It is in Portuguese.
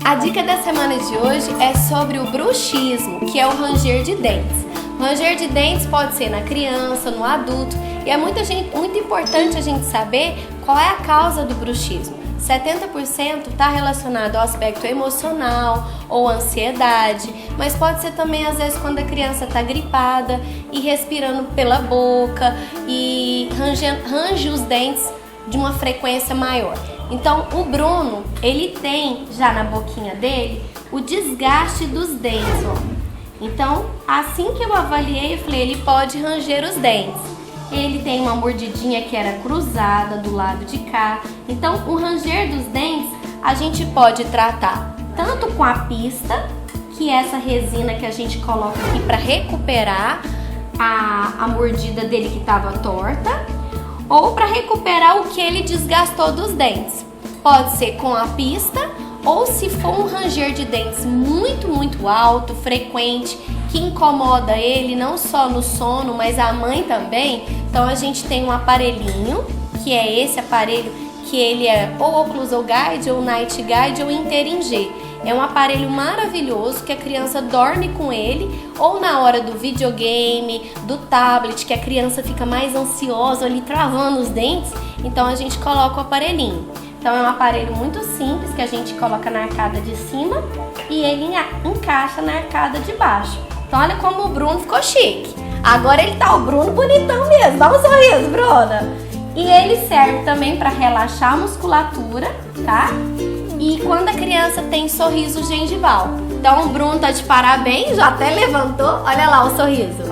A dica da semana de hoje é sobre o bruxismo, que é o ranger de dentes. O ranger de dentes pode ser na criança, no adulto, e é muito importante a gente saber qual é a causa do bruxismo. 70% está relacionado ao aspecto emocional ou ansiedade, mas pode ser também às vezes quando a criança está gripada e respirando pela boca e range os dentes de uma frequência maior. Então o Bruno, ele tem já na boquinha dele o desgaste dos dentes, ó. Então assim que eu avaliei, eu falei, ele pode ranger os dentes. Ele tem uma mordidinha que era cruzada do lado de cá. Então o ranger dos dentes a gente pode tratar tanto com a pista, que é essa resina que a gente coloca aqui para recuperar a mordida dele que estava torta, ou para recuperar o que ele desgastou dos dentes. Pode ser com a pista, ou se for um ranger de dentes muito alto, frequente, que incomoda ele não só no sono, mas a mãe também. Então a gente tem um aparelhinho, que é esse aparelho, que ele é ou Occlusal Guide, ou Night Guide, ou Interim-G. É um aparelho maravilhoso que a criança dorme com ele, ou na hora do videogame, do tablet, que a criança fica mais ansiosa ali travando os dentes, então a gente coloca o aparelhinho. Então é um aparelho muito simples que a gente coloca na arcada de cima e ele encaixa na arcada de baixo. Então olha como o Bruno ficou chique. Agora ele tá o Bruno bonitão mesmo. Dá um sorriso, Bruna. E ele serve também para relaxar a musculatura, tá? E quando a criança tem sorriso gengival. Então o Bruno tá de parabéns, já até levantou. Olha lá o sorriso.